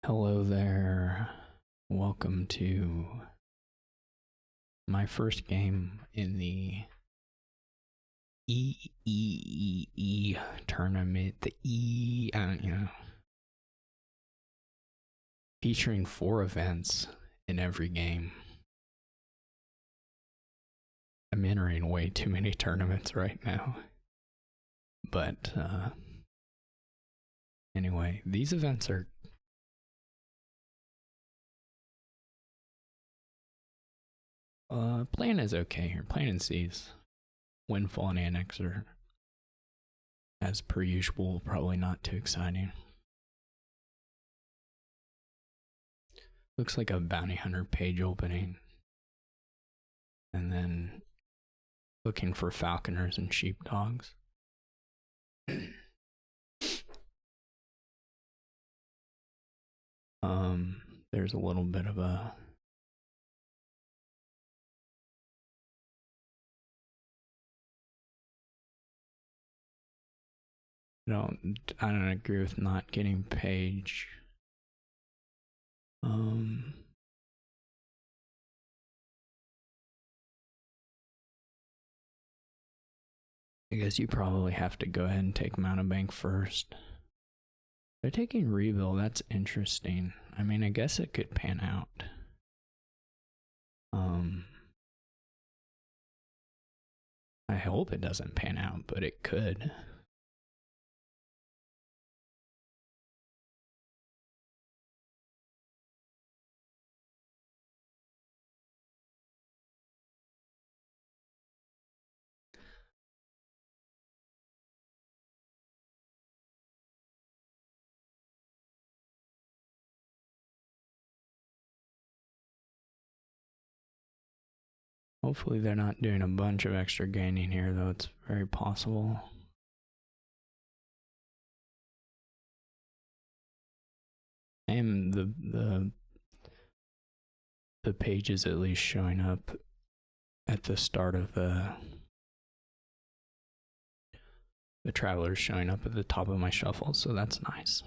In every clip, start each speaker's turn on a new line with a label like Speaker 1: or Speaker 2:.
Speaker 1: Hello there. Welcome to my first game in the EEEE tournament. The featuring 4 events in every game. I'm entering way too many tournaments right now. But anyway, these events are plan is okay here. Plan and C's. Windfall and Annex are, as per usual, probably not too exciting. Looks like a bounty hunter page opening. And then looking for falconers and sheepdogs. There's a little bit of a I don't agree with not getting page. I guess you probably have to go ahead and take Mountebank first. They're taking Rebuild, that's interesting. I mean, I guess it could pan out. I hope it doesn't pan out, but it could. Hopefully they're not doing a bunch of extra gaining here, though it's very possible. And the page is at least showing up at the start of the travelers showing up at the top of my shuffle, so that's nice.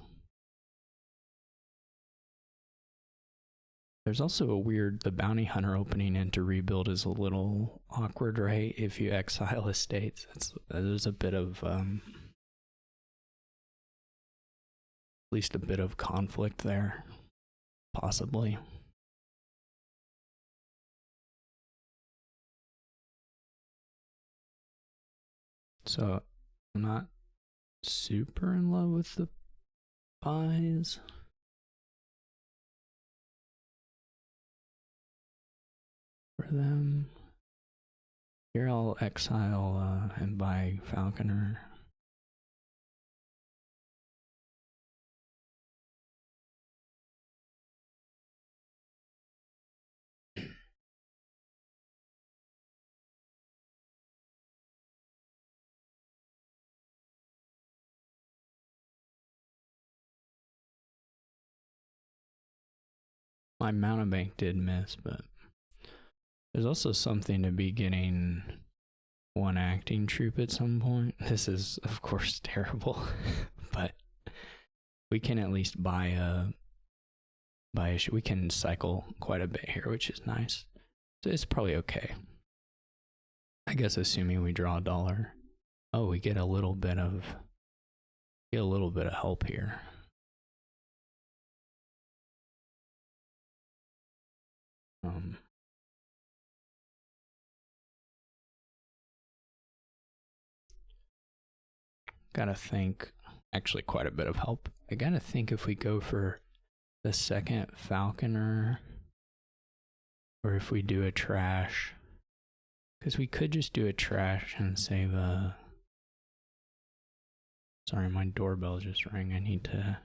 Speaker 1: There's also a weird, the bounty hunter opening into Rebuild is a little awkward, right? If you exile estates, there's a bit of, at least a bit of conflict there, possibly. So I'm not super in love with the buys. For them. Here I'll exile and buy Falconer. My Mountebank did miss, but there's also something to be getting one acting troop at some point. This is, of course, terrible, but we can at least buy we can cycle quite a bit here, which is nice. So it's probably okay. I guess assuming we draw $1. Oh, we get a little bit of help here. Gotta think, actually quite a bit of help. I gotta think if we go for the second Falconer or if we do a trash, because we could just do a trash and save a, sorry, my doorbell just rang. I need to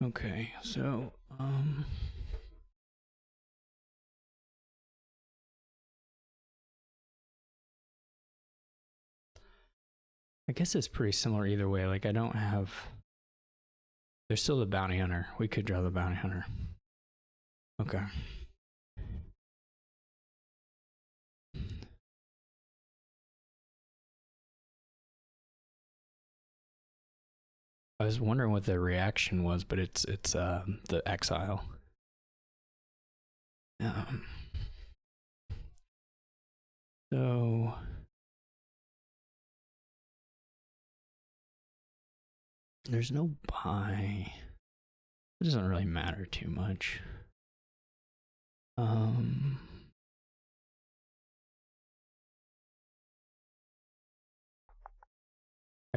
Speaker 1: Okay, so I guess it's pretty similar either way. Like I don't have. There's still the bounty hunter. We could draw the bounty hunter. Okay. I was wondering what the reaction was, but it's the exile. So there's no buy. It doesn't really matter too much. I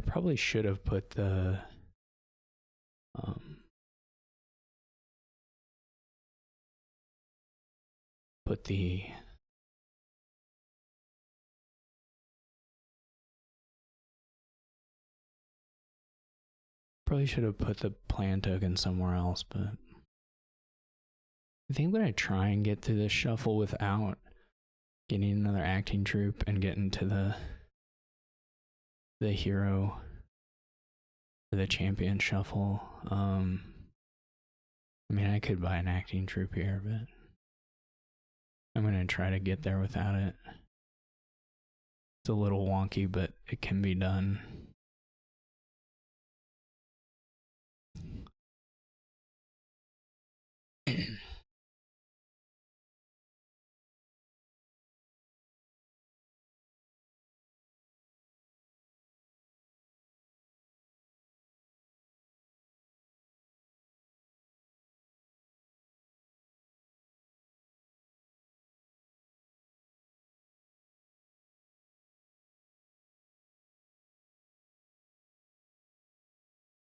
Speaker 1: probably should have put the probably should have put the plan token somewhere else, but I think I'm gonna try and get through this shuffle without getting another acting troop and getting to the hero or the champion shuffle. I mean, I could buy an acting troop here, but I'm gonna try to get there without it. It's a little wonky, but it can be done.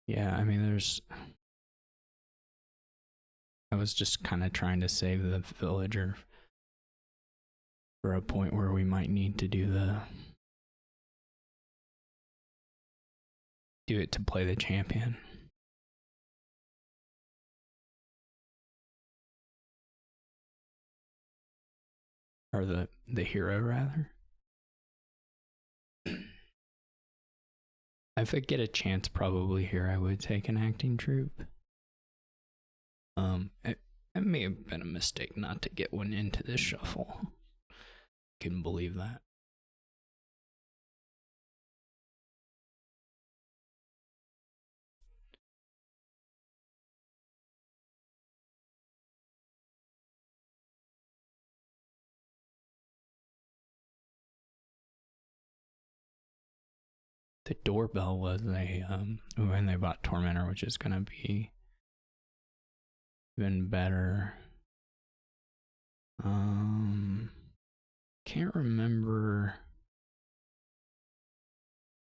Speaker 1: Yeah, I mean, I was just kind of trying to save the villager for a point where we might need to do it to play the champion. Or the hero, rather. If I get a chance, probably here, I would take an acting troop. It may have been a mistake not to get one into this shuffle. Couldn't believe that. The doorbell was when they bought Tormentor, which is gonna be even better. Can't remember.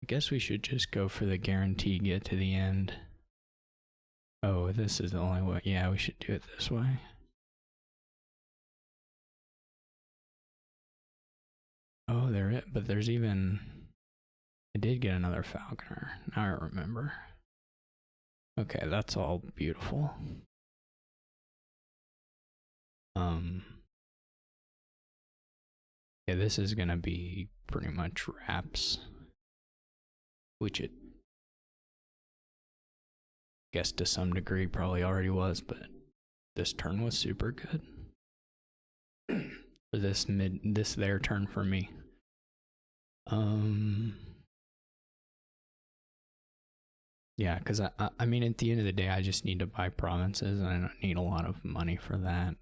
Speaker 1: I guess we should just go for the guarantee get to the end. Oh, this is the only way. Yeah, we should do it this way. Oh, but there's even. I did get another Falconer. Now I remember. Okay, that's all beautiful. Yeah, this is gonna be pretty much wraps, which it guess to some degree probably already was, but this turn was super good. For this their turn for me. Yeah, because I mean, at the end of the day, I just need to buy provinces, and I don't need a lot of money for that.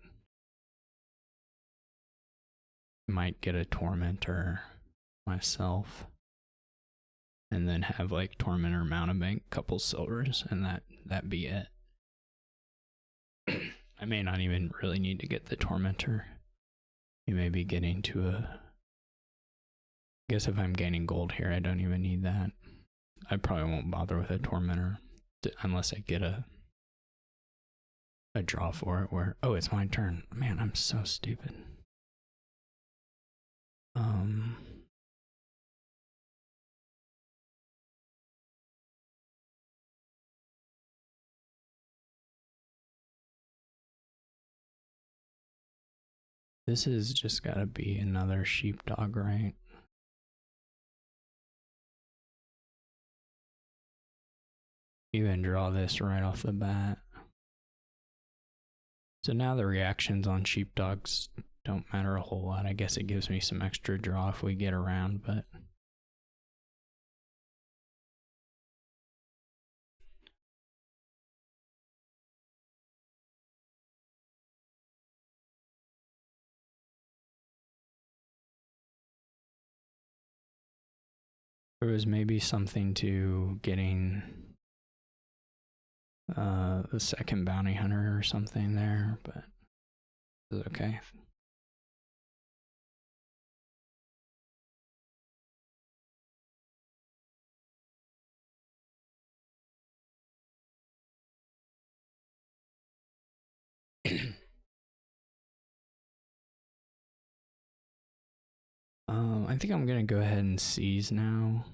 Speaker 1: Might get a Tormentor myself, and then have like Tormentor, Mountebank, couple silvers, and that be it. I may not even really need to get the Tormentor. You may be getting to I guess if I'm gaining gold here, I don't even need that. I probably won't bother with a Tormentor unless I get a draw for it where, oh, it's my turn. Man, I'm so stupid. This has just gotta be another sheepdog, right? Even draw this right off the bat. So now the reactions on sheepdogs don't matter a whole lot. I guess it gives me some extra draw if we get around, but there was maybe something to getting the second bounty hunter or something there, but it's okay. I think I'm gonna go ahead and seize now.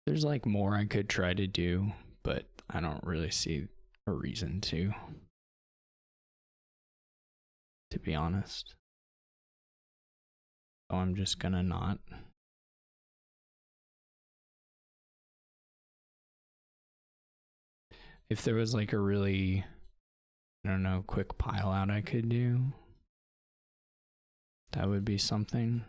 Speaker 1: There's like more I could try to do, but I don't really see a reason to be honest. So I'm just gonna not. If there was like a really, I don't know, quick pile out I could do, that would be something.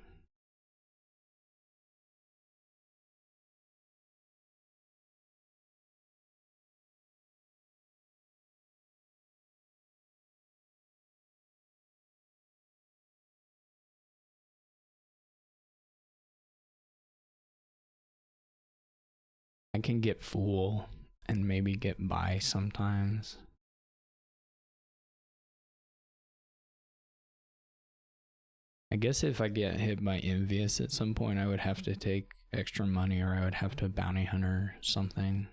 Speaker 1: I can get fool and maybe get by sometimes. I guess if I get hit by envious at some point, I would have to take extra money or I would have to bounty hunter something.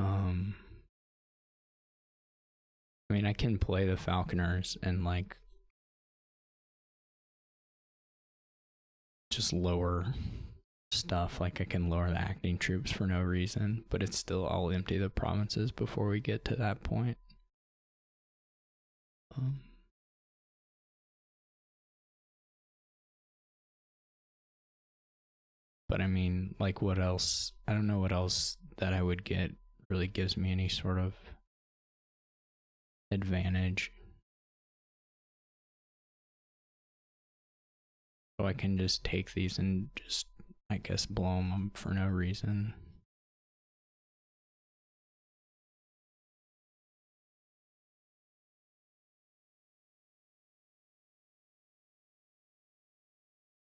Speaker 1: I mean, I can play the falconers and like just lower stuff. Like I can lower the acting troops for no reason, but it's still, I'll empty the provinces before we get to that point. But I mean, like what else? I don't know what else that I would get really gives me any sort of advantage. So I can just take these and just, I guess, blow them up for no reason.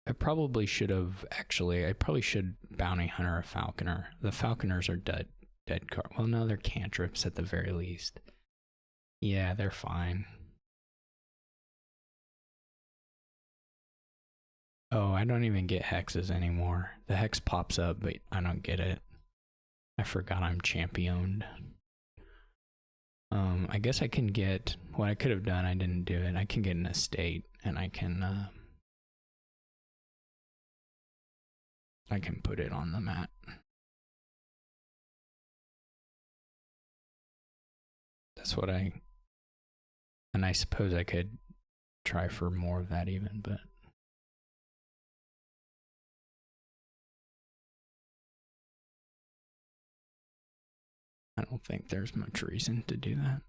Speaker 1: I probably should have actually. I probably should bounty hunter a falconer. The falconers are dead card. Well, no, they're cantrips at the very least. Yeah, they're fine. Oh, I don't even get hexes anymore. The hex pops up, but I don't get it. I forgot I'm championed. I guess I can get what I could have done. I didn't do it. I can get an estate, and I can put it on the mat. That's what and I suppose I could try for more of that even, but I don't think there's much reason to do that.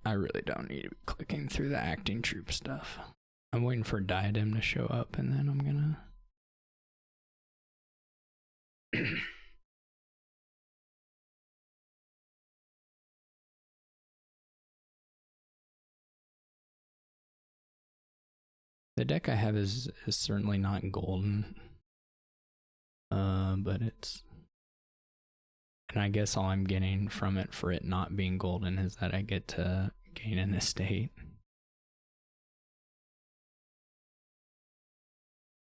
Speaker 1: I really don't need to be clicking through the acting troop stuff. I'm waiting for Diadem to show up and then I'm gonna the deck I have is certainly not golden. But it's, and I guess all I'm getting from it for it not being golden is that I get to gain an estate.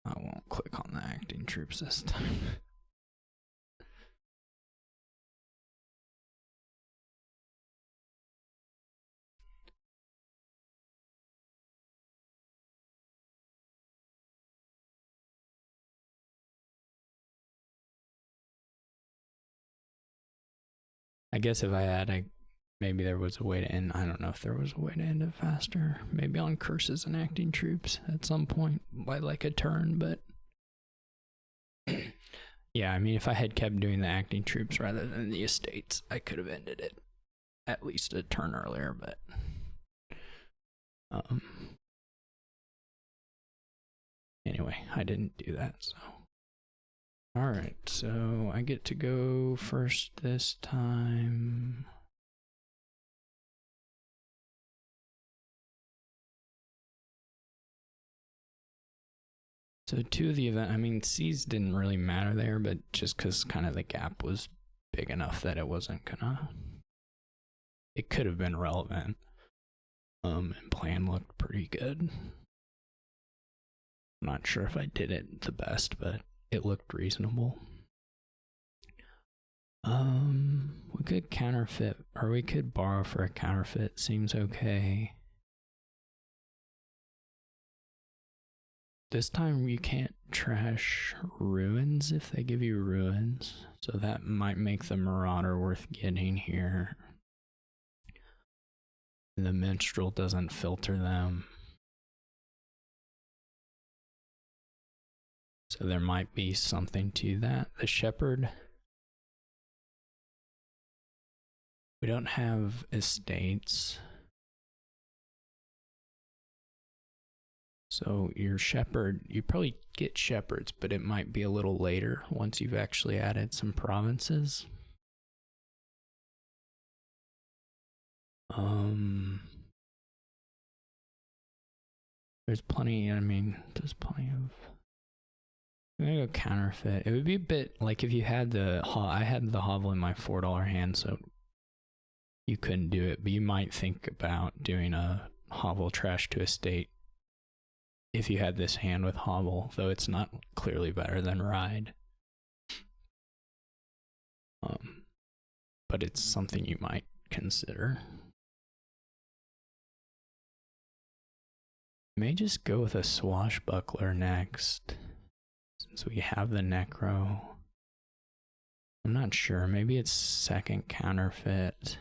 Speaker 1: I won't click on the acting troops this time. I guess if I had maybe there was a way to end. I don't know if there was a way to end it faster. Maybe on curses and acting troops at some point by like a turn, but yeah, I mean, if I had kept doing the acting troops rather than the estates, I could have ended it at least a turn earlier, but anyway, I didn't do that, so. Alright, so I get to go first this time. So two of the event, I mean, C's didn't really matter there, but just because kind of the gap was big enough that it wasn't gonna, it could have been relevant. And plan looked pretty good. I'm not sure if I did it the best, but it looked reasonable. We could counterfeit, or we could borrow for a counterfeit. Seems okay. This time you can't trash ruins if they give you ruins, so that might make the Marauder worth getting here. The Minstrel doesn't filter them. So there might be something to that. The Shepherd. We don't have estates. So your Shepherd, you probably get Shepherds, but it might be a little later once you've actually added some provinces. There's plenty, I mean, there's plenty of... I'm gonna go counterfeit. It would be a bit like if you had the... I had the Hovel in my $4 hand, so you couldn't do it, but you might think about doing a Hovel trash to estate if you had this hand with Hovel, though it's not clearly better than Ride. But it's something you might consider. May just go with a Swashbuckler next, since we have the Necro. I'm not sure, maybe it's second counterfeit.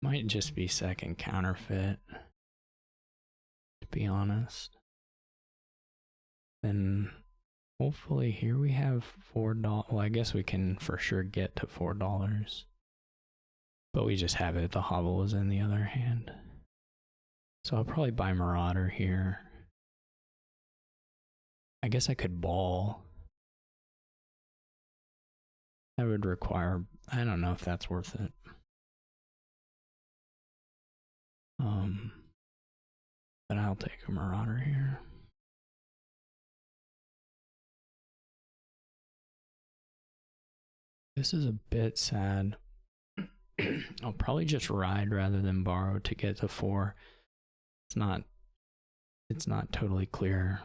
Speaker 1: Might just be second counterfeit, to be honest. Then hopefully here we have $4. Well, I guess we can for sure get to $4. But we just have it. The Hovel is in the other hand. So I'll probably buy Marauder here. I guess I could ball. That would require... I don't know if that's worth it. But I'll take a Marauder here. This is a bit sad. I'll probably just ride rather than borrow to get to 4. It's not totally clear.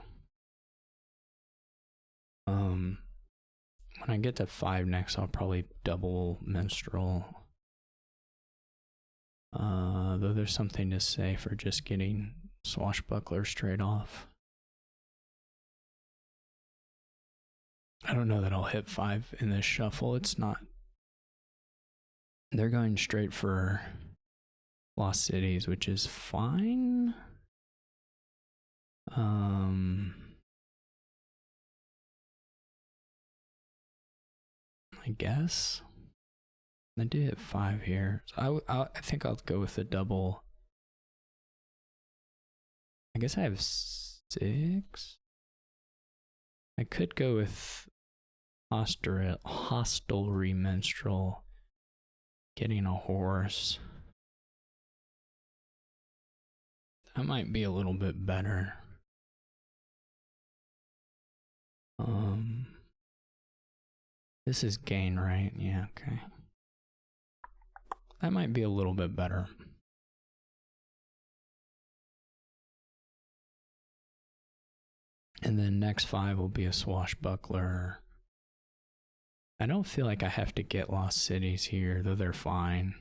Speaker 1: When I get to 5 next, I'll probably double Minstrel. Though there's something to say for just getting Swashbuckler straight off. I don't know that I'll hit 5 in this shuffle. It's not. They're going straight for Lost Cities, which is fine. I guess. I do hit 5 here. So I think I'll go with the double. I guess I have 6. I could go with hostelry minstrel, getting a horse. That might be a little bit better. This is gain, right? Yeah, okay. That might be a little bit better. And then next 5 will be a swashbuckler. I don't feel like I have to get Lost Cities here, though they're fine.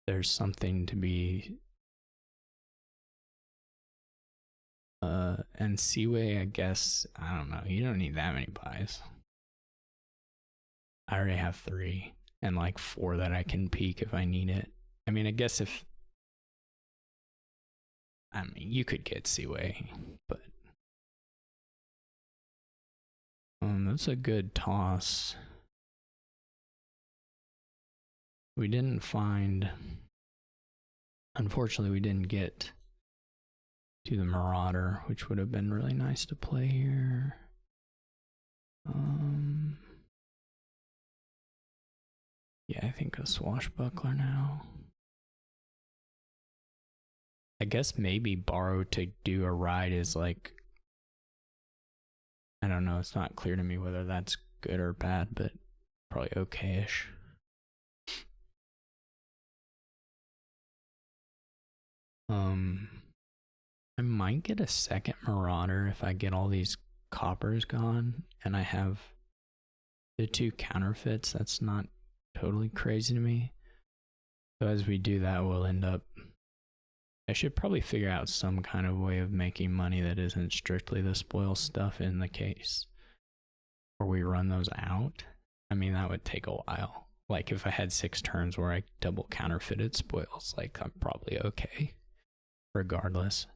Speaker 1: There's something to be... and Seaway, I guess, I don't know. You don't need that many buys. I already have 3 and like 4 that I can peek if I need it. I mean, I guess if... I mean, you could get Seaway, but... that's a good toss. We didn't find... Unfortunately, we didn't get to the Marauder, which would have been really nice to play here. Yeah, I think a swashbuckler now. I guess maybe borrow to do a ride is like... I don't know, it's not clear to me whether that's good or bad, but probably okay-ish. I might get a second Marauder if I get all these coppers gone and I have the 2 counterfeits. That's not totally crazy to me. So as we do that, we'll end up... I should probably figure out some kind of way of making money that isn't strictly the spoil stuff in the case where we run those out. I mean, that would take a while. Like if I had 6 turns where I double counterfeited spoils, like I'm probably okay regardless.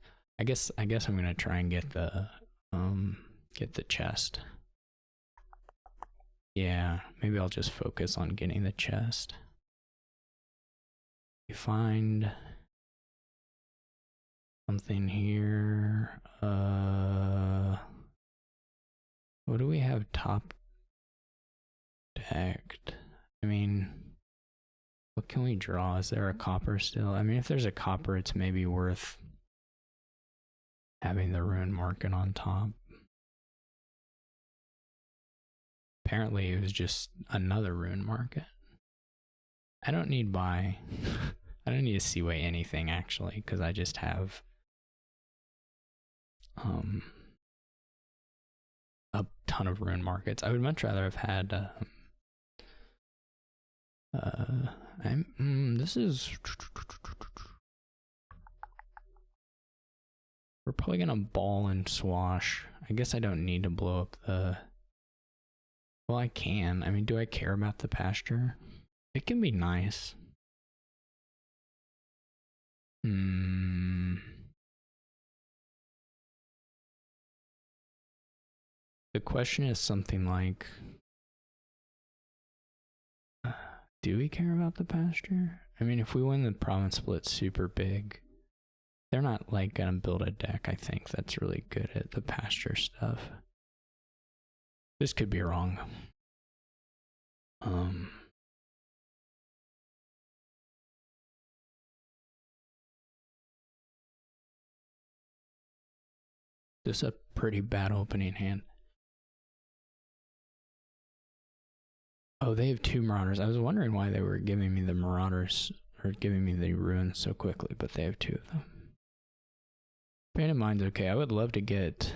Speaker 1: I guess I'm gonna try and get the chest. Yeah, maybe I'll just focus on getting the chest. We find something here. What do we have top decked? I mean, what can we draw? Is there a copper still? I mean, if there's a copper, it's maybe worth having the rune market on top. Apparently, it was just another rune market. I don't need buy. I don't need to seaway anything actually, because I just have a ton of rune markets. I would much rather have had this is... We're probably gonna ball and swash. I guess I don't need to blow up the... Well, I can. I mean, do I care about the pasture? It can be nice. The question is something like, do we care about the pasture? I mean, if we win the province split super big, they're not like gonna build a deck, I think, that's really good at the pasture stuff. This could be wrong. This is a pretty bad opening hand. Oh, they have 2 Marauders. I was wondering why they were giving me the Marauders, or giving me the runes so quickly, but they have 2 of them. Pain in Mind's okay. I would love to get...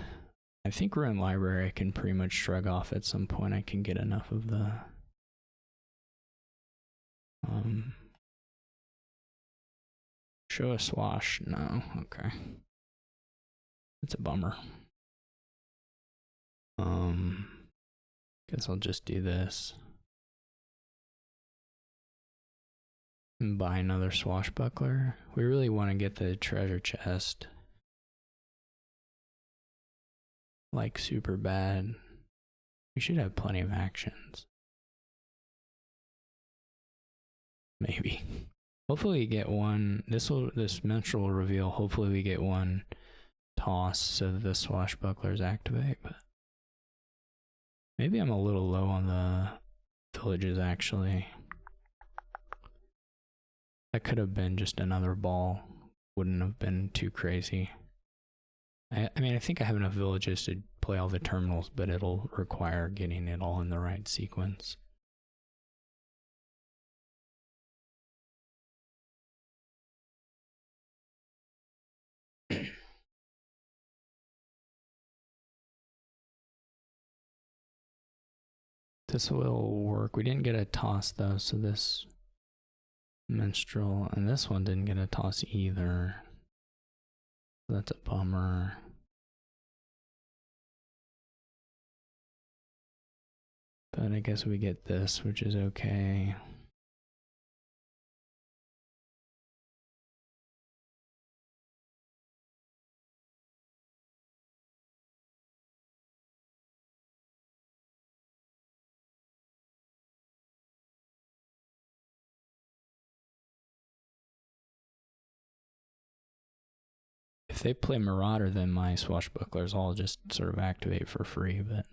Speaker 1: I think Rune Library I can pretty much shrug off at some point. I can get enough of the... Show a swash. No, okay. It's a bummer. Guess I'll just do this. And buy another swashbuckler. We really want to get the treasure chest. Like super bad. We should have plenty of actions. Maybe. Hopefully we get one. This menstrual reveal. Hopefully we get one toss so that the swashbucklers activate. But maybe I'm a little low on the villages actually. That could have been just another ball. Wouldn't have been too crazy. I mean, I think I have enough villages to play all the terminals, but it'll require getting it all in the right sequence. This will work. We didn't get a toss though, so this menstrual, and this one didn't get a toss either. That's a bummer. But I guess we get this, which is okay. If they play Marauder, then my swashbucklers all just sort of activate for free, but...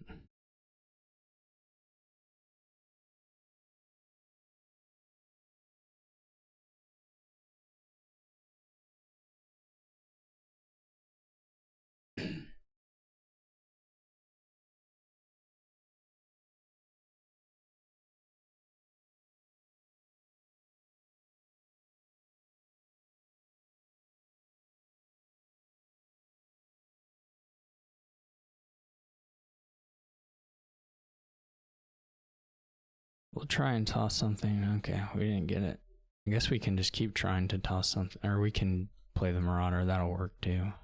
Speaker 1: We'll try and toss something. Okay, we didn't get it. I guess we can just keep trying to toss something, or we can play the Marauder. That'll work too.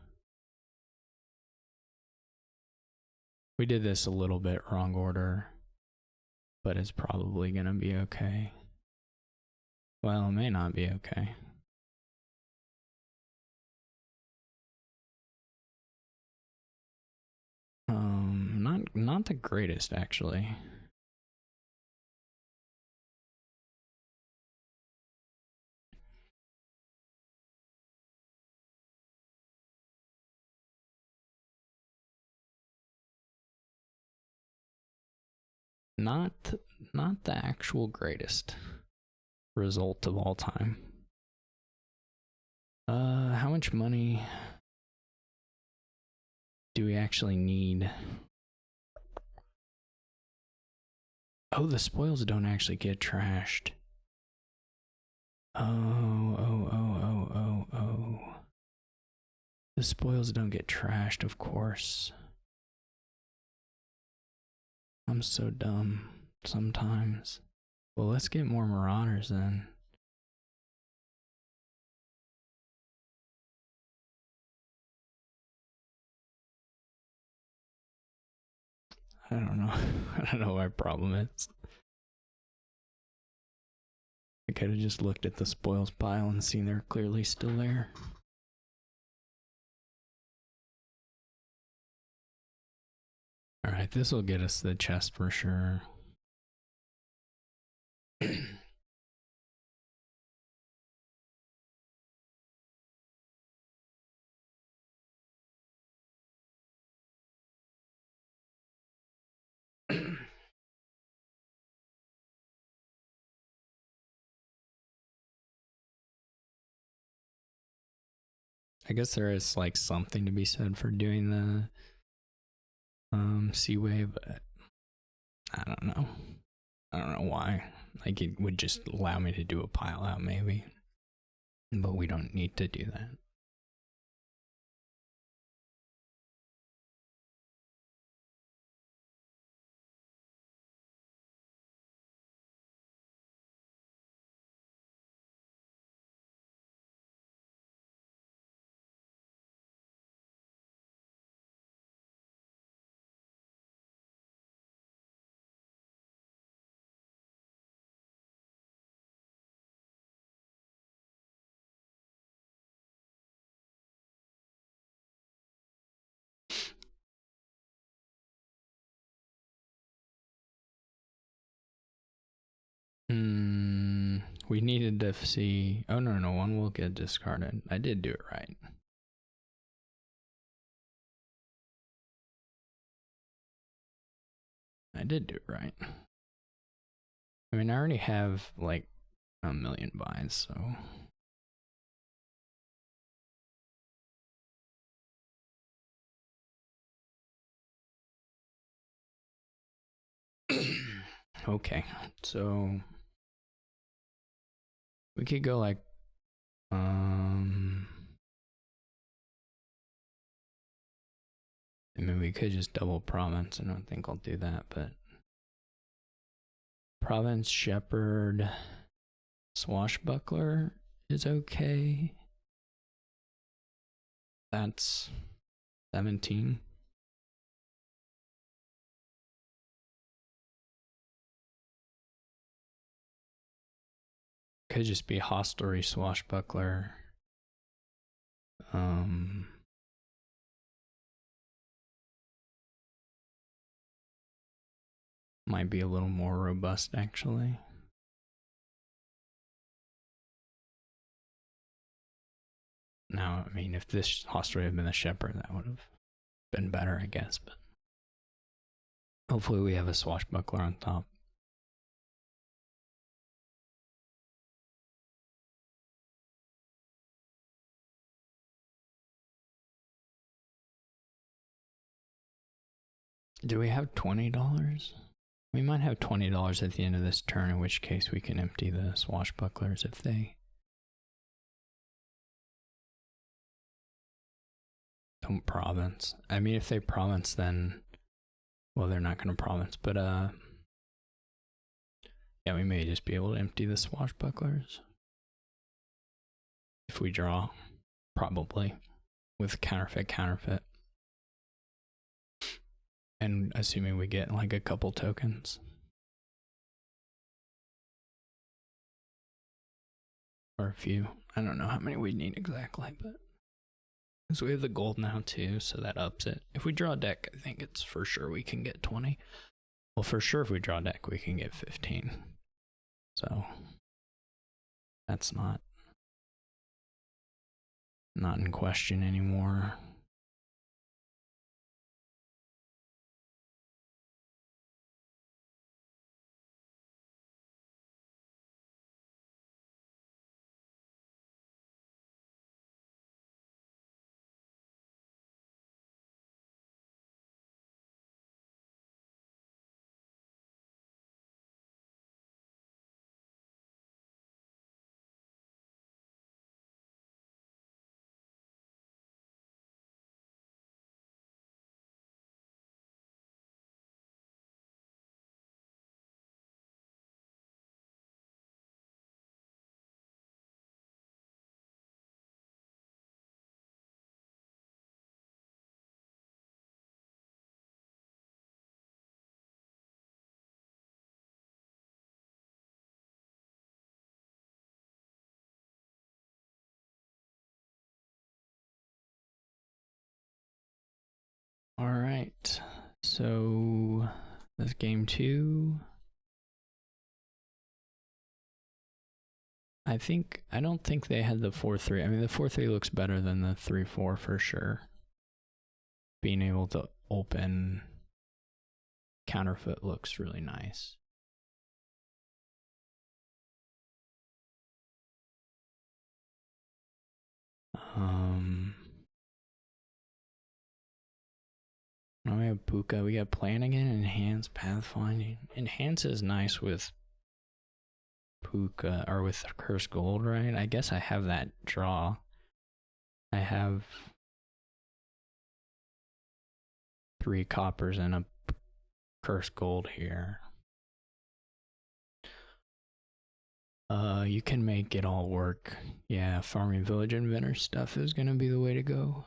Speaker 1: We did this a little bit wrong order, but it's probably gonna be okay. Well, it may not be okay. Not the greatest actually. Not the actual greatest result of all time. How much money do we actually need? Oh, the spoils don't actually get trashed. Oh. The spoils don't get trashed, of course. I'm so dumb sometimes. Well, let's get more Marauders then. I don't know. I don't know what my problem is. I could have just looked at the spoils pile and seen they're clearly still there. Alright, this will get us the chest for sure. I guess there is like something to be said for doing the Seaway, but I don't know. I don't know why. Like it would just allow me to do a pile out maybe. But we don't need to do that. We needed to see. Oh, no, one will get discarded. I did do it right. I did do it right. I mean, I already have like a million buys, so. Okay, so we could go like, I mean, we could just double province. I don't think I'll do that, but province, shepherd, swashbuckler is okay. That's 17. Could just be hostelry, swashbuckler. Might be a little more robust, actually. Now, I mean, if this hostelry had been a shepherd, that would have been better, I guess. But hopefully, we have a swashbuckler on top. Do we have $20? We might have $20 at the end of this turn, in which case we can empty the swashbucklers if they don't province. I mean, if they province, then, well, they're not going to province, but yeah, we may just be able to empty the swashbucklers if we draw, probably, with counterfeit. And assuming we get like a couple tokens. Or a few. I don't know how many we need exactly, but because we have the gold now too, so that ups it. If we draw a deck, I think it's for sure we can get 20. Well, for sure if we draw a deck, we can get 15. So that's not in question anymore. All right, so that's game 2. I don't think they had the 4-3. I mean, the 4-3 looks better than the 3-4 for sure. Being able to open counterfeit looks really nice. Now we have Puka. We got Plan again. Enhance Pathfinding. Enhance is nice with Puka or with Cursed Gold, right? I guess I have that draw. I have 3 coppers and a Cursed Gold here. You can make it all work. Yeah, farming village inventor stuff is gonna be the way to go.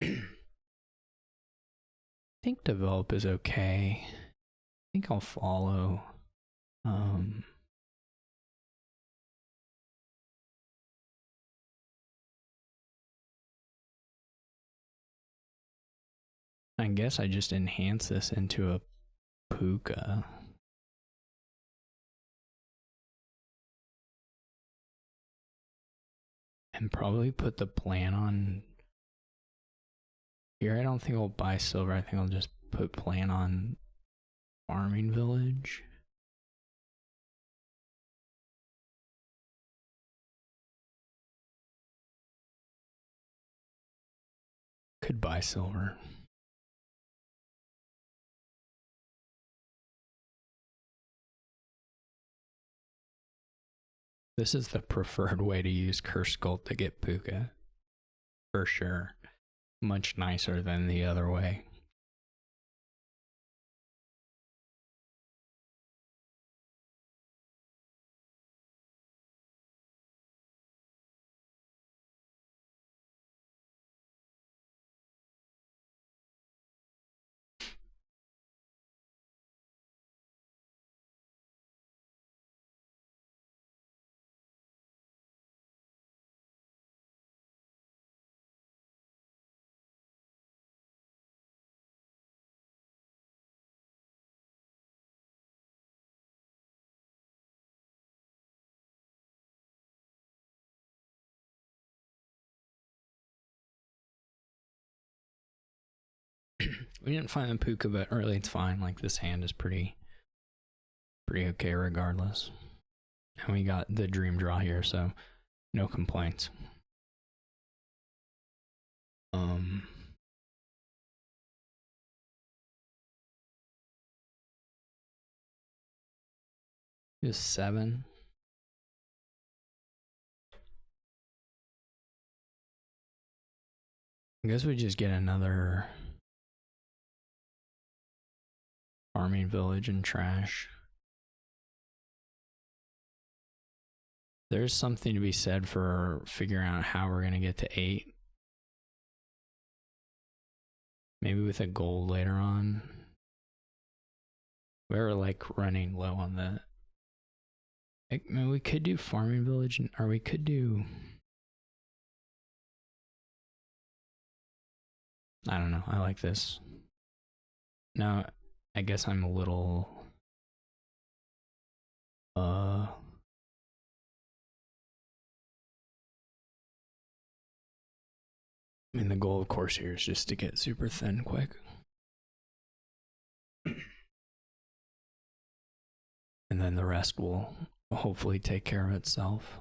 Speaker 1: I think develop is okay. I think I'll follow. guess I just enhance this into a puka. And probably put the plan on here. I don't think I'll buy silver. I think I'll just put plan on farming village. Could buy silver. This is the preferred way to use Curse Cult to get puka. For sure. Much nicer than the other way. We didn't find the puka, but really it's fine. Like, this hand is pretty okay regardless. And we got the dream draw here, so no complaints. Just 7. I guess we just get another farming village and trash. There's something to be said for figuring out how we're going to get to 8. Maybe with a gold later on. We're like running low on that. I mean, we could do farming village, or we could do... I don't know. I like this. Now, I guess I'm a little... I mean, the goal, of course, here is just to get super thin quick. And then the rest will hopefully take care of itself.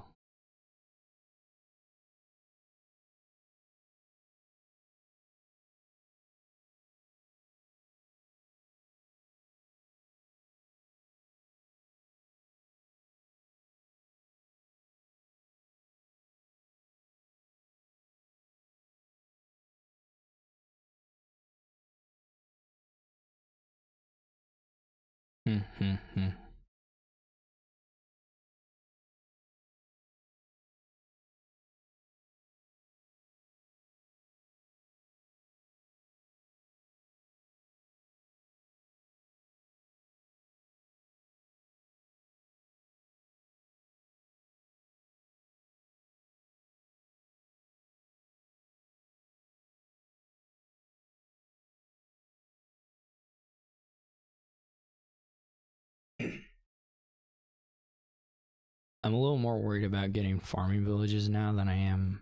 Speaker 1: I'm a little more worried about getting farming villages now than I am.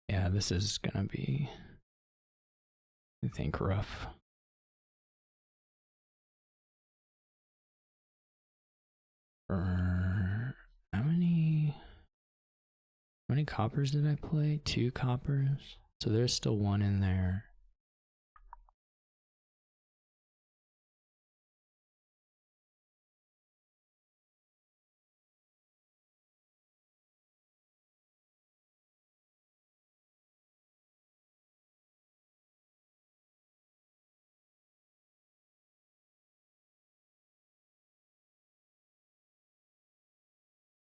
Speaker 1: Yeah, this is gonna be, I think, rough. How many coppers did I play? 2 coppers. So there's still 1 in there.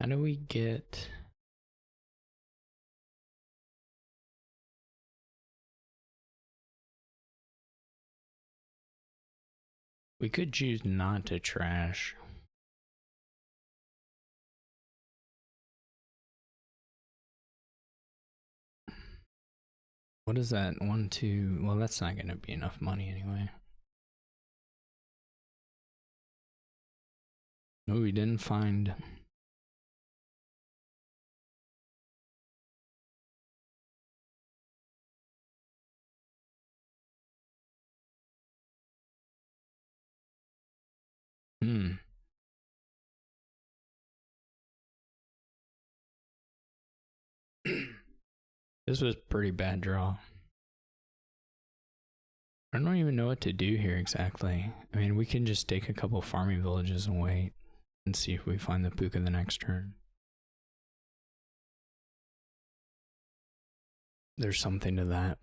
Speaker 1: How do we get... We could choose not to trash. What is that? 1, 2. Well, that's not going to be enough money anyway. No, we didn't find. This was a pretty bad draw. I don't even know what to do here exactly. I mean, we can just take a couple farming villages and wait and see if we find the puka the next turn. There's something to that.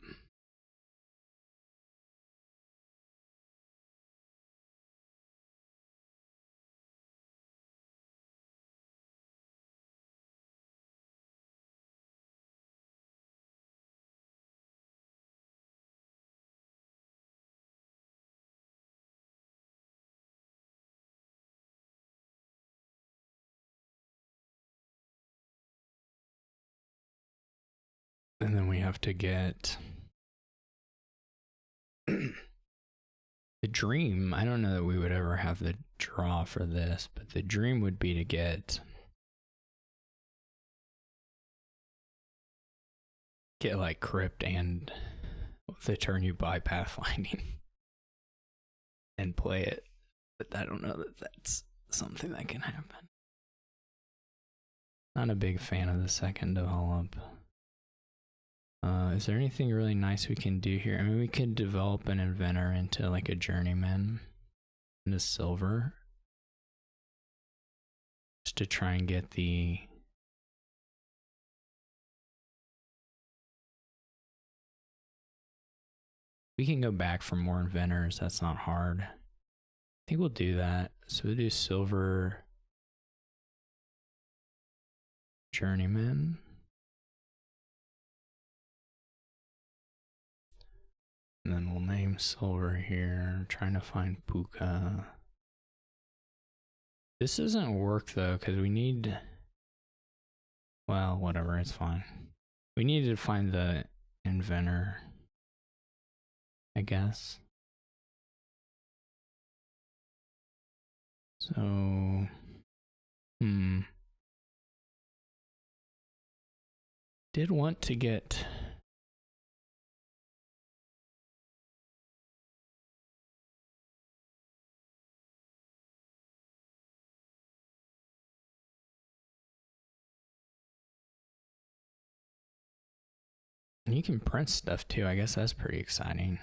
Speaker 1: And then we have to get the dream. I don't know that we would ever have the draw for this, but the dream would be to get like crypt and the turn you buy pathfinding and play it. But I don't know that that's something that can happen. Not a big fan of the second develop. Is there anything really nice we can do here? I mean, we could develop an inventor into like a journeyman into silver just to try and get the we can go back for more inventors. That's not hard. I think we'll do that. So we'll do silver journeyman. And then we'll name silver here. Trying to find puka. This doesn't work though, because we need, well, whatever, it's fine. We need to find the inventor, I guess. So, did want to get and you can print stuff too. I guess that's pretty exciting.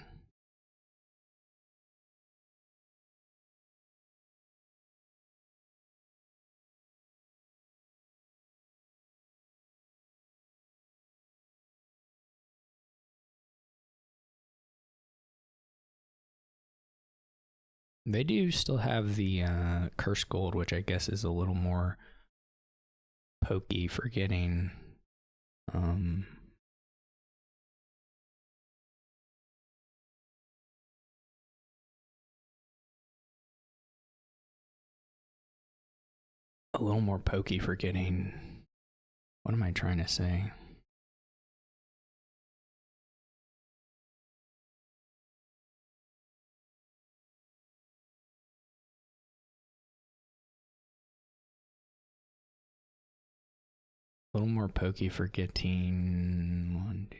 Speaker 1: They do still have the curse gold, which I guess is a little more pokey for getting a little more pokey for getting, what am I trying to say? A little more pokey for getting 1, 2.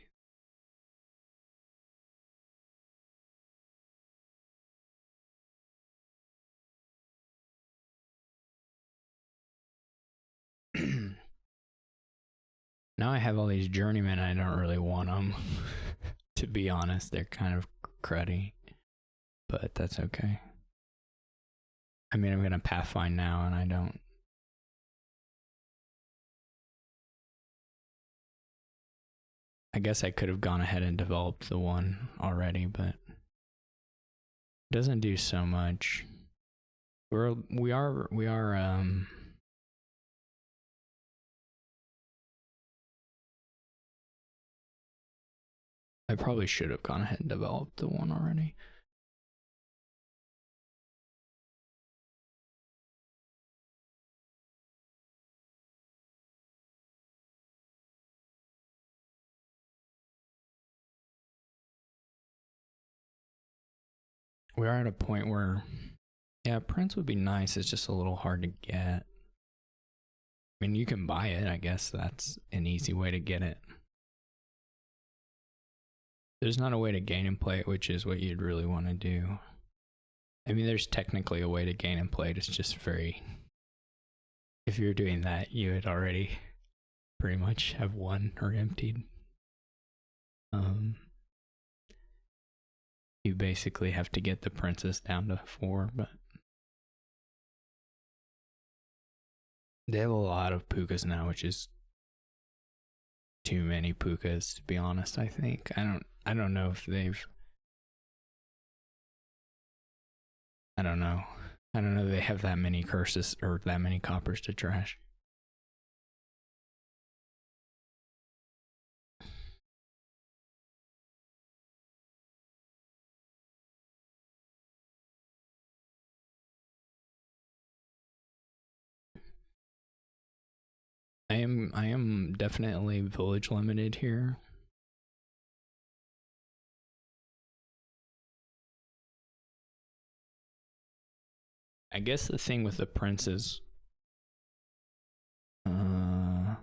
Speaker 1: Now I have all these journeymen. I don't really want them. To be honest, they're kind of cruddy, but that's okay. I mean, I'm gonna pathfind now, and I don't. I guess I could have gone ahead and developed the one already, but it doesn't do so much. We are I probably should have gone ahead and developed the one already. we're at a point where, yeah, prints would be nice. It's just a little hard to get. I mean, you can buy it. I guess that's an easy way to get it. There's not a way to gain and play it, which is what you'd really want to do. I mean, there's technically a way to gain and play it. It's just very... If you're doing that, you would already pretty much have won or emptied. You basically have to get the princess down to 4, but... They have a lot of pukas now, which is too many pukas, to be honest, I think. I don't know if they've... I don't know they have that many curses or that many coppers to trash. I am definitely village limited here. I guess the thing with the prince is, I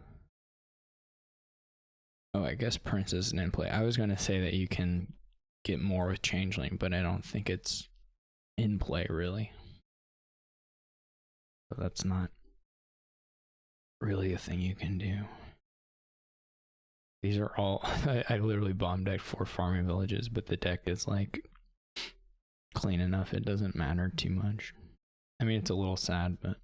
Speaker 1: guess prince isn't in play. I was gonna say that you can get more with changeling, but I don't think it's in play really. So that's not really a thing you can do. These are all, I literally bomb decked 4 farming villages, but the deck is like clean enough, it doesn't matter too much. I mean, it's a little sad, but...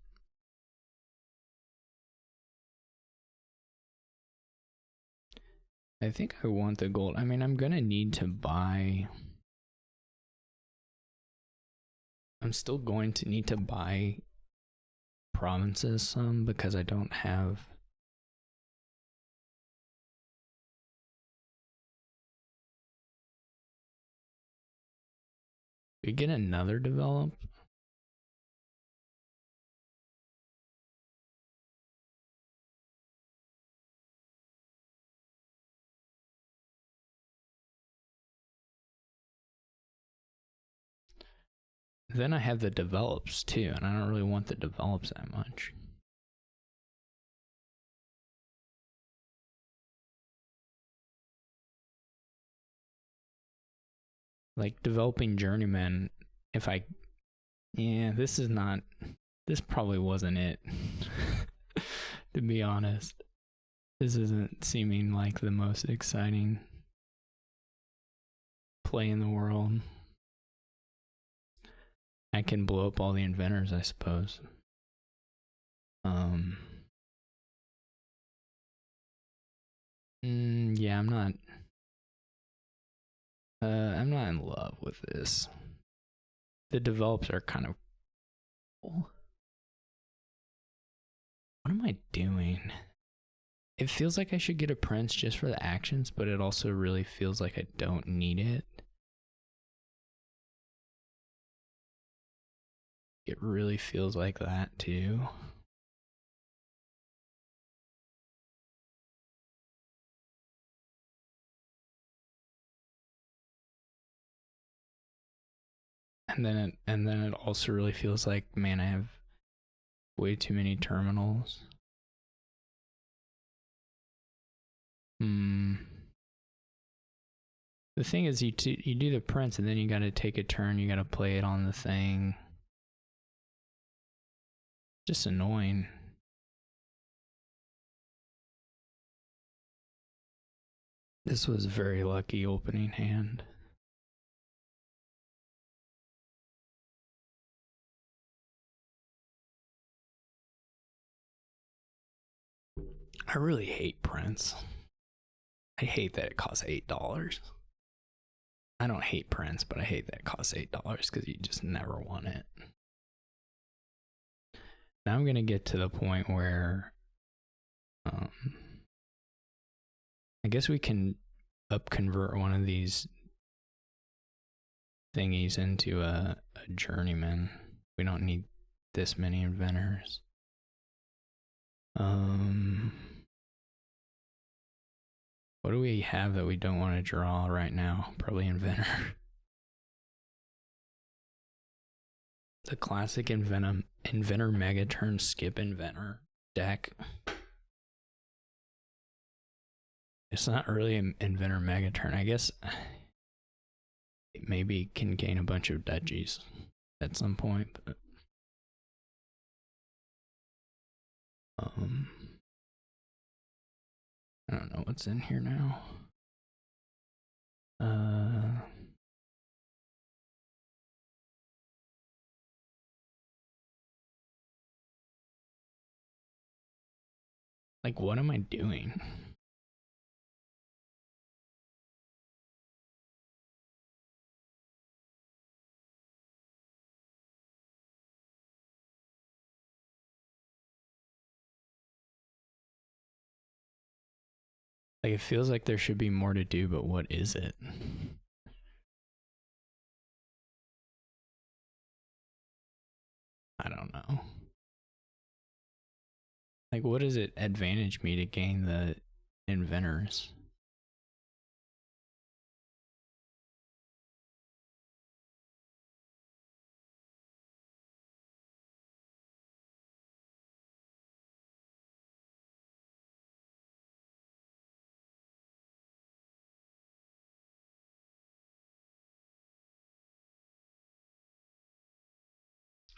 Speaker 1: I think I want the gold. I mean, I'm gonna need to buy... I'm still going to need to buy provinces some because I don't have... We get another develop. Then I have the develops too, and I don't really want the develops that much. Like developing journeyman, if I... Yeah, this is not... This probably wasn't it. To be honest. This isn't seeming like the most exciting play in the world. I can blow up all the inventors, I suppose. Yeah, I'm not in love with this. The develops are kind of cool. What am I doing? It feels like I should get a prince just for the actions, but it also really feels like I don't need it. It really feels like that too. And then it also really feels like, man, I have way too many terminals. The thing is, you do the prince, and then you gotta take a turn. You gotta play it on the thing. Just annoying. This was a very lucky opening hand. I really hate Prince. I hate that it costs $8. I don't hate Prince, but I hate that it costs $8 because you just never want it. Now I'm gonna get to the point where I guess we can upconvert one of these thingies into a journeyman. We don't need this many inventors. What do we have that we don't want to draw right now? Probably inventor. the classic Inventor Megaturn Skip Inventor deck. It's not really an Inventor Megaturn. I guess it maybe can gain a bunch of dudgies at some point, but I don't know what's in here now. Like, what am I doing? Like, it feels like there should be more to do, but what is it? I don't know. Like, what does it advantage me to gain the inventors?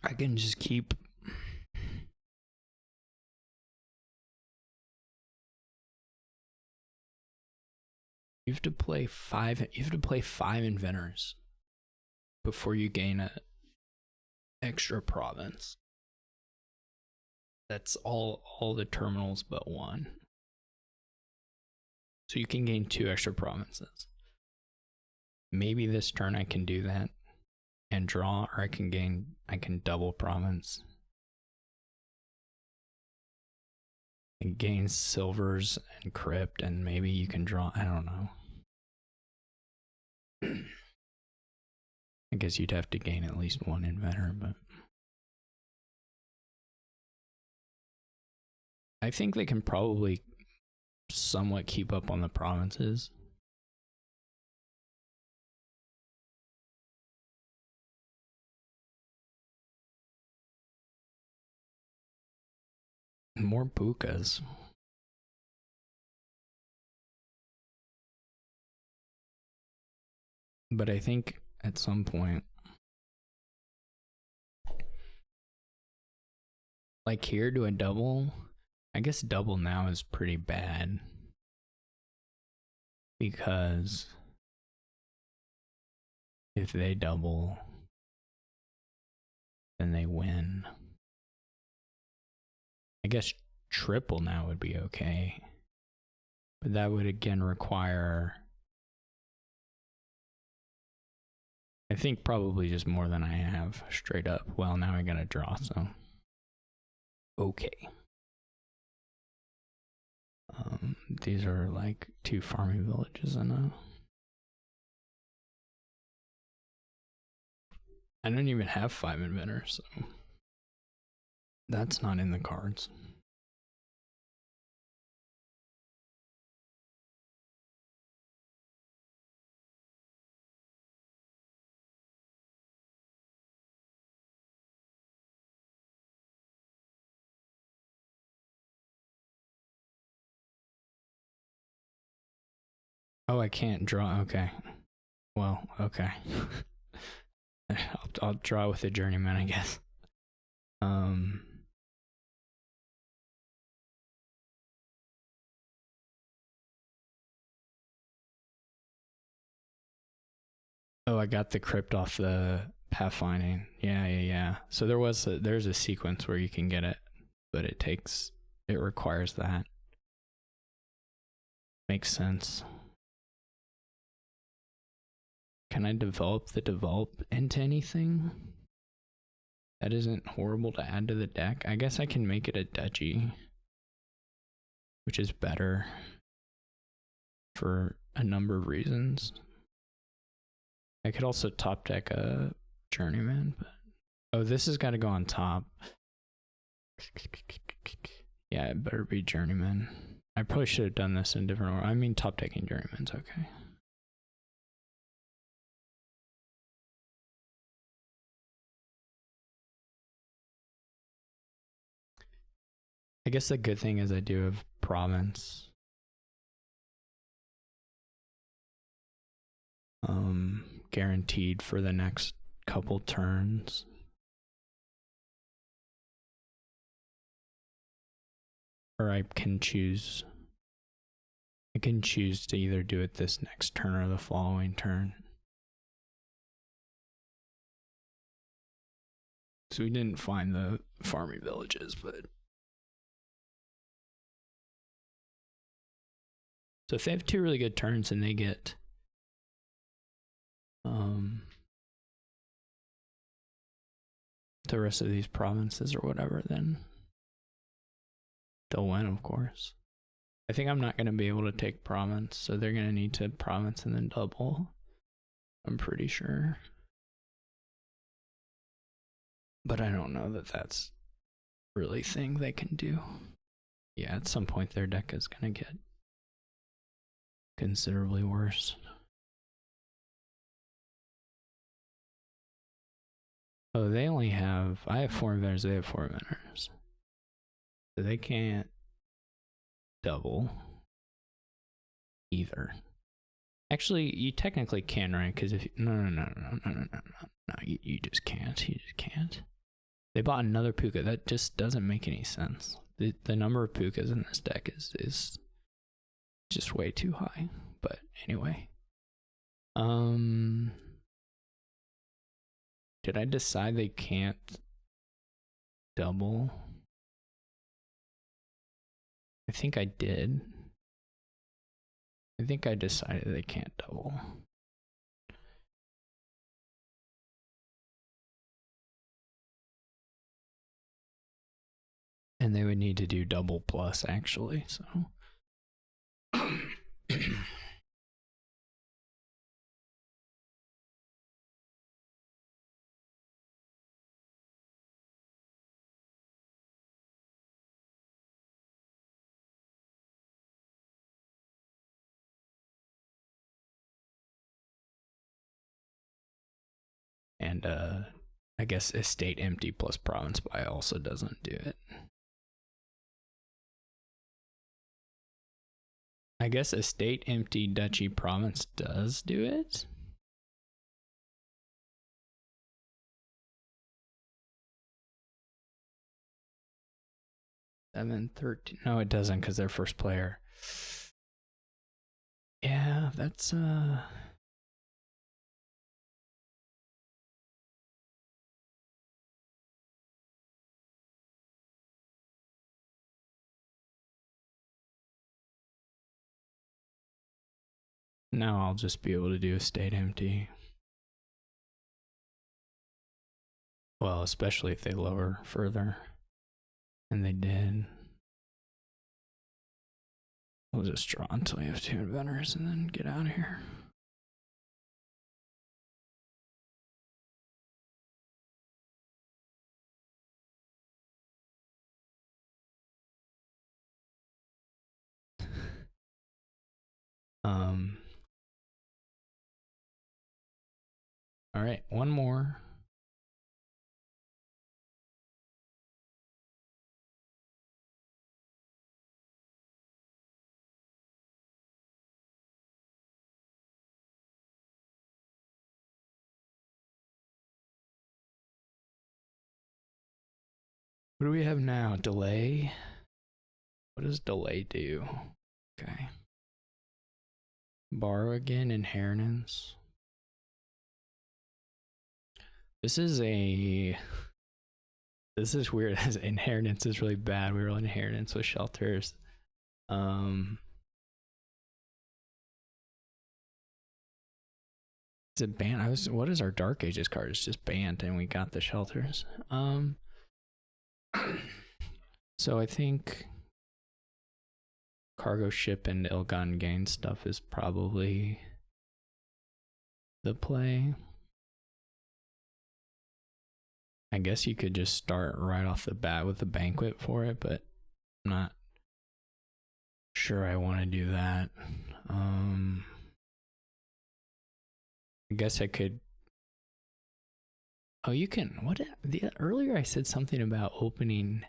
Speaker 1: I can just keep. You have to play five. You have to play 5 inventors before you gain a extra province. That's all the terminals but 1. So you can gain 2 extra provinces. Maybe this turn I can do that and draw, or I can double province. And gain silvers and crypt, and maybe you can draw. I don't know. I guess you'd have to gain at least 1 inventor, but I think they can probably somewhat keep up on the provinces. More bukas. But I think at some point, like here, do a double. I guess double now is pretty bad because if they double, then they win. I guess triple now would be okay, but that would again require, I think, probably just more than I have straight up. Well, now I gotta draw, so okay. These are like 2 farming villages, I know. I don't even have 5 inventors, so that's not in the cards. Oh, I can't draw. Okay. Well, okay. I'll draw with the journeyman, I guess. Oh, I got the crypt off the pathfinding. Yeah. So there's a sequence where you can get it, but it requires that. Makes sense. Can I develop the develop into anything? That isn't horrible to add to the deck. I guess I can make it a duchy, which is better for a number of reasons. I could also top deck a journeyman, but oh, this has got to go on top. Yeah, it better be journeyman. I probably should have done this in a different order. I mean, top decking journeyman's okay. I guess the good thing is I do have province. Guaranteed for the next couple turns. Or I can choose to either do it this next turn or the following turn. So we didn't find the farming villages, but so if they have 2 really good turns and they get the rest of these provinces or whatever, then they'll win, of course. I think I'm not going to be able to take province, so they're going to need to province and then double. I'm pretty sure. But I don't know that that's really a thing they can do. Yeah, at some point their deck is going to get considerably worse. Oh, they only have... I have 4 inventors, they have 4 inventors. So they can't double either. Actually, you technically can, right? Because if you... No, you just can't. You just can't. They bought another Puka. That just doesn't make any sense. The number of Pukas in this deck is just way too high. But anyway. Did I decide they can't double? I think I did. I think I decided they can't double. And they would need to do double plus, actually, so. And I guess estate empty plus province buy also doesn't do it. I guess estate empty duchy province does do it. $7.13. No, it doesn't because they're first player. Yeah, that's now I'll just be able to do estate empty. Well, especially if they lower further. And they did. We'll just draw until you have 2 inventors and then get out of here. All right, one more. What do we have now? Delay? What does delay do? Okay. Borrow again, inheritance. This is weird. Inheritance is really bad. We roll inheritance with shelters. Is it banned? What is our Dark Ages card? It's just banned and we got the shelters. So I think cargo ship and Ilgan gain stuff is probably the play. I guess you could just start right off the bat with a banquet for it, but I'm not sure I want to do that. I guess I could. Oh, you can. Earlier I said something about opening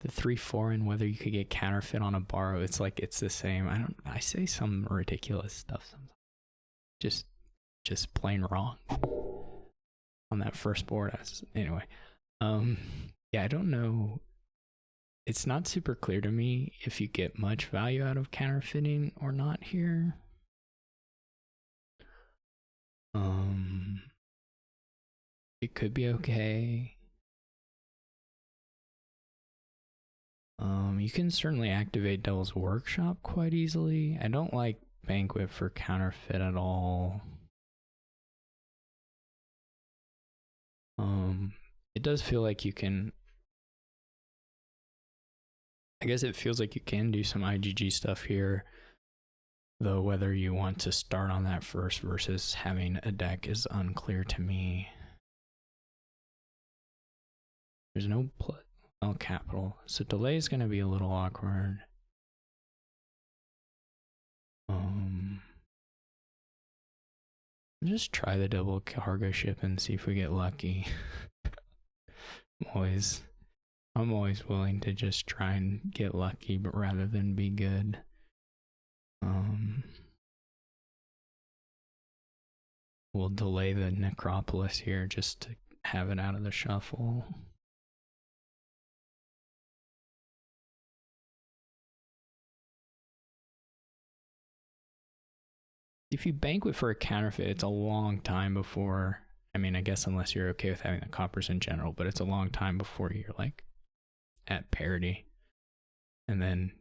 Speaker 1: the 3/4 and whether you could get counterfeit on a borrow, it's like it's the same. I say some ridiculous stuff sometimes. Just plain wrong on that first board. Anyway, yeah, I don't know. It's not super clear to me if you get much value out of counterfeiting or not here. It could be okay. You can certainly activate Devil's Workshop quite easily. I don't like Banquet for counterfeit at all. It does feel like you can, I guess it feels like you can do some IGG stuff here, though whether you want to start on that first versus having a deck is unclear to me. There's no capital, so delay is going to be a little awkward. Just try the double cargo ship and see if we get lucky. I'm always willing to just try and get lucky, but rather than be good. We'll delay the Necropolis here just to have it out of the shuffle. If you banquet for a counterfeit, it's a long time before, I mean, I guess unless you're okay with having the coppers in general, but it's a long time before you're like at parity. And then,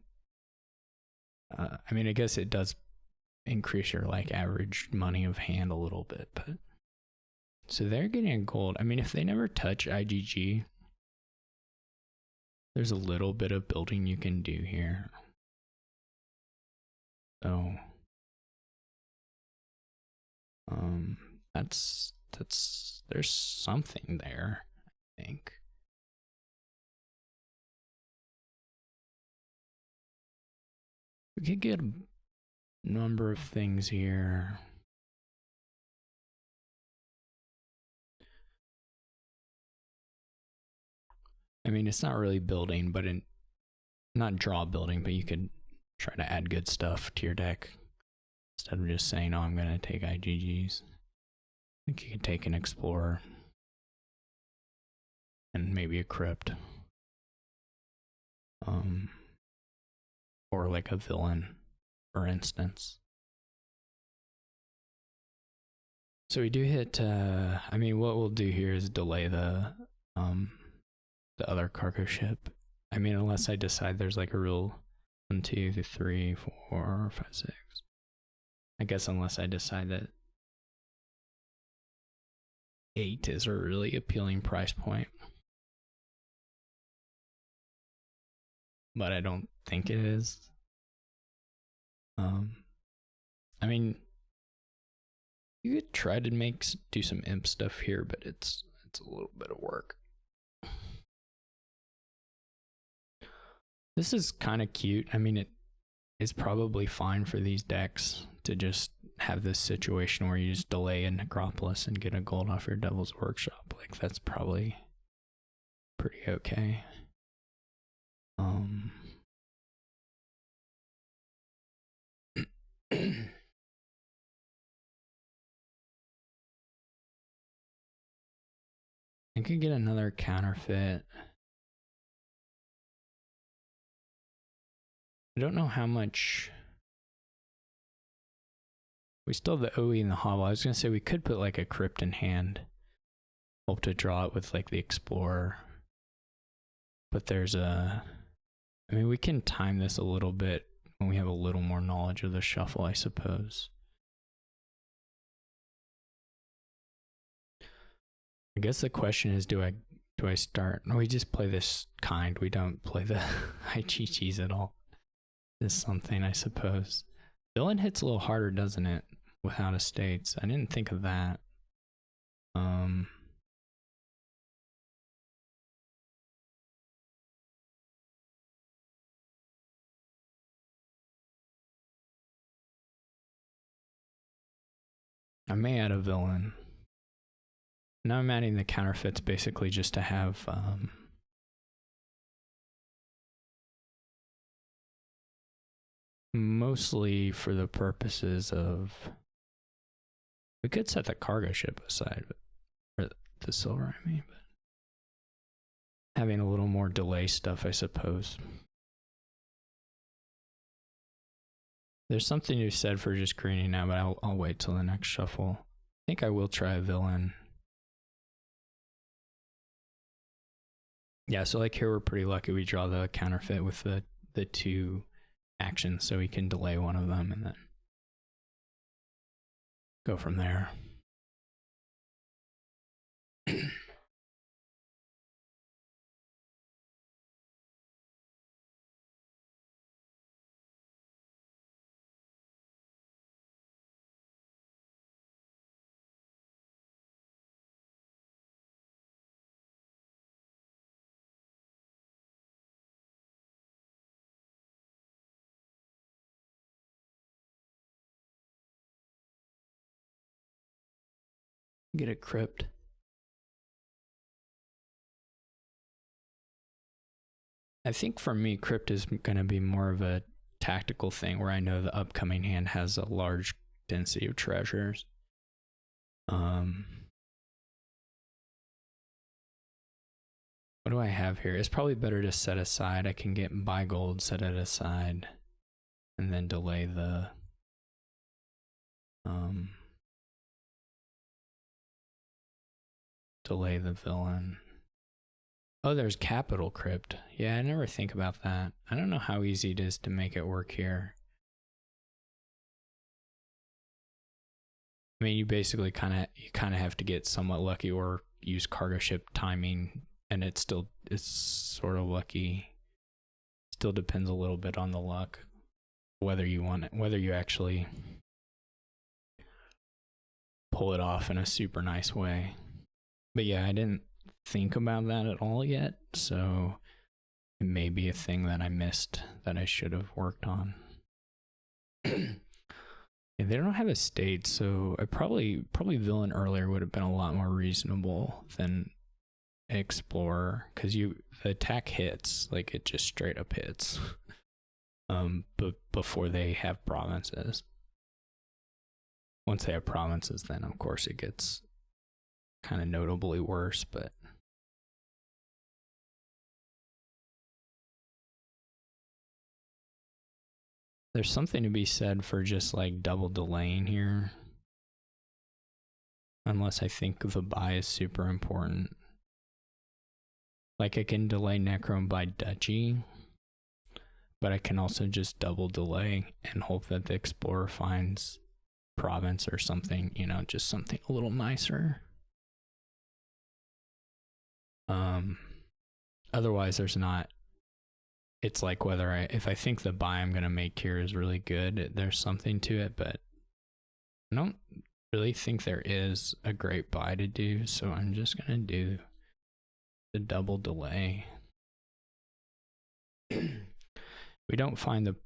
Speaker 1: I mean, I guess it does increase your like average money of hand a little bit, but so they're getting a gold. I mean, if they never touch IGG, there's a little bit of building you can do here. So there's something there, I think. We could get a number of things here. I mean, it's not really building, but not draw building, but you could try to add good stuff to your deck instead of just saying, oh, I'm going to take IGGs. I think you could take an Explorer and maybe a Crypt. Or like a Villain, for instance. So we do hit, I mean, what we'll do here is delay the other cargo ship. I mean, unless I decide there's like a real 1, 2, 3, 4, 5, 6. I guess unless I decide that 8 is a really appealing price point. But I don't think it is. I mean, you could try to do some imp stuff here, but it's a little bit of work. This is kind of cute. I mean, it's probably fine for these decks to just have this situation where you just delay a Necropolis and get a gold off your Devil's Workshop. Like, that's probably pretty okay. I could get another counterfeit. I don't know how much. We still have the OE and the Hobble. I was going to say we could put like a Crypt in hand. Hope to draw it with like the Explorer. But there's I mean, we can time this a little bit when we have a little more knowledge of the shuffle, I suppose. I guess the question is, do I start? No, we just play this kind. We don't play the IGGs at all. Is something, I suppose. Villain hits a little harder, doesn't it? Without estates. I didn't think of that. I may add a villain. Now I'm adding the counterfeits basically just to have mostly for the purposes of, we could set the cargo ship aside, or the silver, I mean, but having a little more delay stuff, I suppose. There's something you said for just greening now, but I'll wait till the next shuffle. I think I will try a villain. Yeah, so like here we're pretty lucky we draw the counterfeit with the two actions, so we can delay one of them and then go from there. Get a crypt. I think for me, crypt is going to be more of a tactical thing where I know the upcoming hand has a large density of treasures. What do I have here? It's probably better to set aside. I can get buy gold, set it aside, and then delay the villain. Oh, there's capital crypt. Yeah, I never think about that. I don't know how easy it is to make it work here. I mean, you basically kind of have to get somewhat lucky or use cargo ship timing, and it's sort of lucky. Still depends a little bit on the luck, whether you want it, whether you actually pull it off in a super nice way. But yeah, I didn't think about that at all yet, so it may be a thing that I missed that I should have worked on. Yeah, they don't have a state, so I probably villain earlier would have been a lot more reasonable than explorer, because the attack hits, like it just straight up hits. But before they have provinces. Once they have provinces, then of course it gets kind of notably worse, but there's something to be said for just like double delaying here. Unless I think the buy is super important. Like I can delay Necrome by duchy, but I can also just double delay and hope that the explorer finds province or something, you know, just something a little nicer. Otherwise there's not, it's like whether if I think the buy I'm going to make here is really good, there's something to it, but I don't really think there is a great buy to do, so I'm just going to do the double delay. We don't find the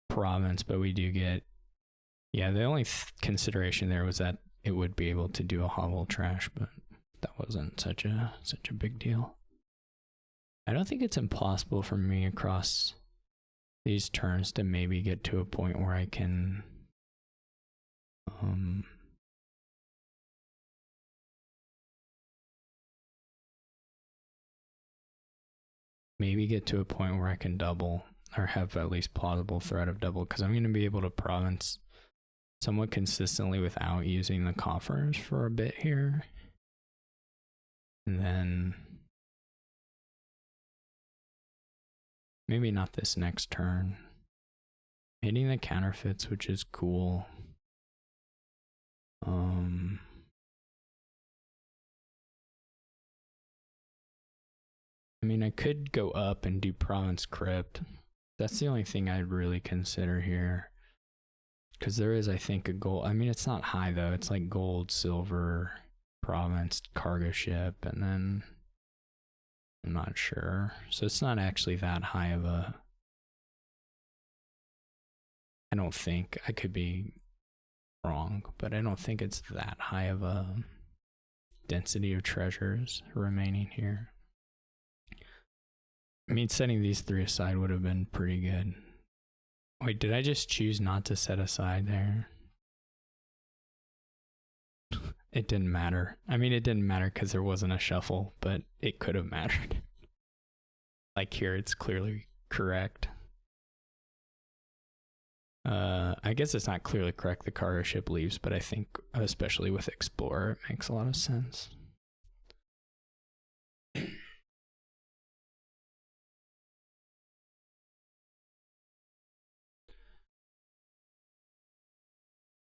Speaker 1: province, but we do get, yeah, the only consideration there was that it would be able to do a hovel trash, but that wasn't such a big deal. I don't think it's impossible for me across these turns to maybe get to a point where I can maybe get to a point where I can double or have at least plausible threat of double, because I'm going to be able to province somewhat consistently without using the coffers for a bit here. And then maybe not this next turn. Hitting the counterfeits, which is cool. I mean, I could go up and do province crypt. That's the only thing I'd really consider here. Because there is, I think, a gold. I mean, it's not high though. It's like gold, silver, province, cargo ship, and then I'm not sure. So it's not actually that high of a, I don't think, I could be wrong, but I don't think it's that high of a density of treasures remaining here. I mean, setting these three aside would have been pretty good. Wait, did I just choose not to set aside there? It didn't matter. I mean, it didn't matter because there wasn't a shuffle, but it could have mattered. Like here, it's clearly correct. I guess it's not clearly correct the cargo ship leaves, but I think, especially with Explorer, it makes a lot of sense.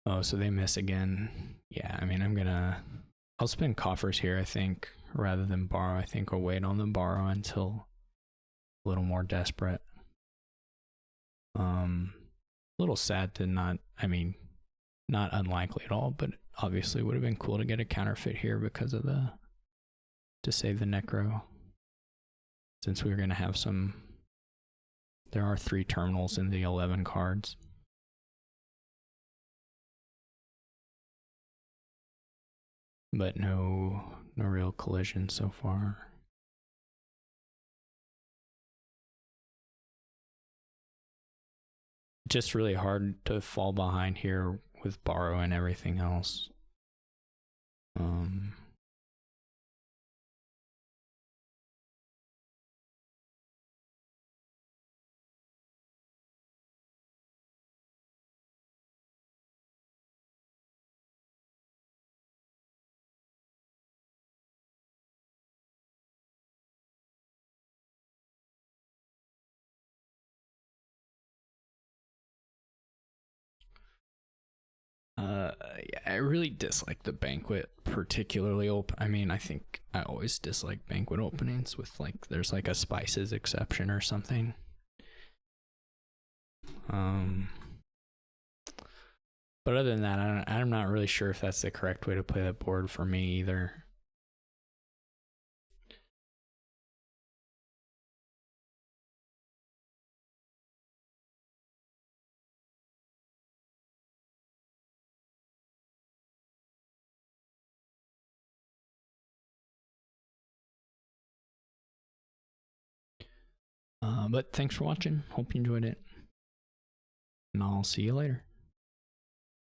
Speaker 1: Oh, so they miss again. Yeah, I mean, I'll spend coffers here, I think, rather than borrow. I think I'll wait on the borrow until a little more desperate. A little sad to not, I mean, not unlikely at all, but obviously would have been cool to get a counterfeit here because of to save the necro. Since we were going to have there are 3 terminals in the 11 cards. But no real collision so far. Just really hard to fall behind here with borrow and everything else. Yeah, I really dislike the banquet, particularly I mean, I think I always dislike banquet openings with there's a spices exception or something. But other than that, I'm not really sure if that's the correct way to play that board for me either. But thanks for watching. Hope you enjoyed it. And I'll see you later.